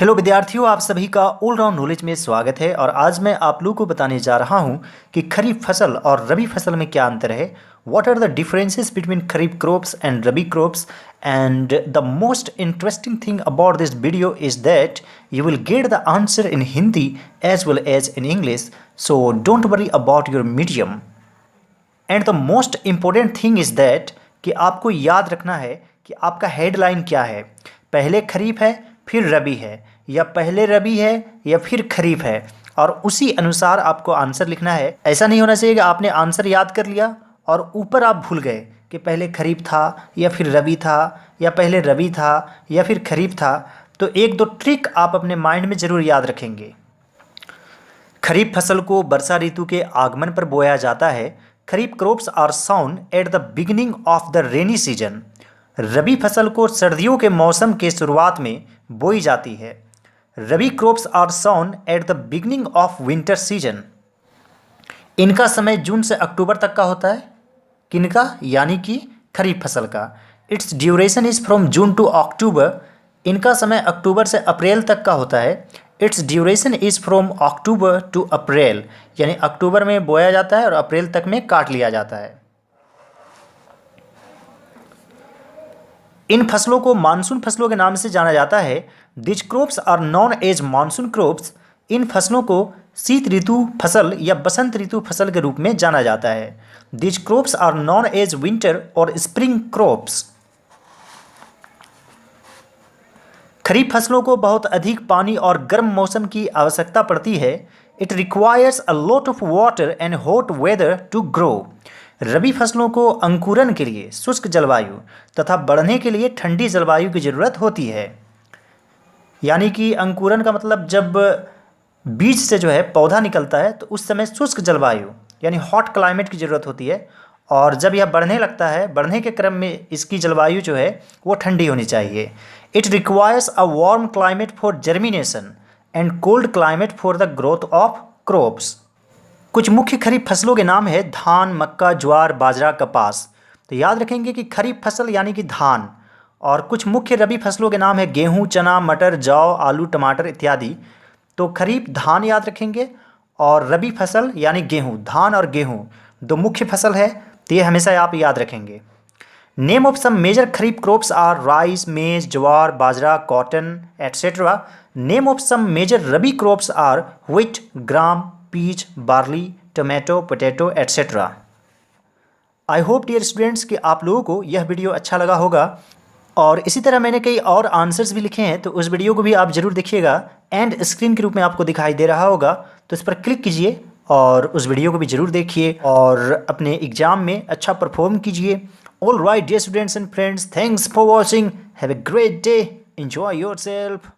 Hello विद्यार्थियों, आप सभी का ऑल राउंड नॉलेज में स्वागत है। और आज मैं आप लोगों को बताने जा रहा हूं कि खरीफ फसल और रबी फसल में क्या अंतर है। What are the differences between kharif crops and rabi crops, and the most interesting thing about this video is that you will get the answer in Hindi as well as in English, so don't worry about your medium. And the most important thing is that कि आपको याद रखना है कि आपका headline क्या है। पहले खरीफ है फिर रबी है, या पहले रबी है या फिर खरीफ है, और उसी अनुसार आपको आंसर लिखना है। ऐसा नहीं होना चाहिए कि आपने आंसर याद कर लिया और ऊपर आप भूल गए कि पहले खरीफ था या फिर रबी था, या पहले रबी था या फिर खरीफ था। तो एक दो ट्रिक आप अपने माइंड में ज़रूर याद रखेंगे। खरीफ फसल को वर्षा ऋतु के आगमन पर बोया जाता है। Kharif crops are sown at the beginning of the rainy season. Rabi फसल को सर्दियों के मौसम के शुरुआत में बोई जाती है। Rabi crops are sown at the beginning of winter season. इनका समय जून से अक्टूबर तक का होता है। किनका? यानी कि खरीफ फसल का। Its duration is from June to October. इनका समय अक्टूबर से अप्रैल तक का होता है। Its duration is from October to April, यानी अक्टूबर में बोया जाता है और अप्रैल तक में काट लिया जाता है। इन फसलों को मानसून फसलों के नाम से जाना जाता है। This crops are known as monsoon crops. इन फसलों को शीत ऋतु फसल या बसंत ऋतु फसल के रूप में जाना जाता है। This crops are known as winter और स्प्रिंग क्रॉप्स। खरीफ फसलों को बहुत अधिक पानी और गर्म मौसम की आवश्यकता पड़ती है। It requires a lot of water and hot weather to grow. Rabi फसलों को अंकुरन के लिए शुष्क जलवायु तथा बढ़ने के लिए ठंडी जलवायु की ज़रूरत होती है। यानी कि अंकुरन का मतलब जब बीज से जो है पौधा निकलता है तो उस समय शुष्क जलवायु यानी हॉट क्लाइमेट की ज़रूरत होती है, और जब यह बढ़ने लगता है, बढ़ने के क्रम में इसकी जलवायु जो है वो ठंडी होनी चाहिए। It requires a warm climate for germination and cold climate for the growth of crops. कुछ मुख्य खरीफ फसलों के नाम है धान, मक्का, ज्वार, बाजरा, कपास। तो याद रखेंगे कि खरीफ फसल यानी कि धान। और कुछ मुख्य रबी फसलों के नाम है गेहूँ, चना, मटर, जौ, आलू, टमाटर इत्यादि। तो खरीफ धान याद रखेंगे, और रबी फसल यानी गेहूँ। धान और गेहूँ दो मुख्य फसल है, तो ये हमेशा आप याद रखेंगे। Name of some major kharif crops are rice, maize, jowar, bajra, cotton etcetera. Name of some major rabi crops are wheat, gram, peas, barley, tomato, potato etcetera. I hope dear students कि आप लोगों को यह वीडियो अच्छा लगा होगा, और इसी तरह मैंने कई और आंसर्स भी लिखे हैं, तो उस वीडियो को भी आप ज़रूर देखिएगा। एंड स्क्रीन के रूप में आपको दिखाई दे रहा होगा, तो इस पर क्लिक कीजिए और उस वीडियो को भी ज़रूर देखिए और अपने एग्ज़ाम में अच्छा परफॉर्म कीजिए। All right dear students and friends, thanks for watching. Have a great day. Enjoy yourself.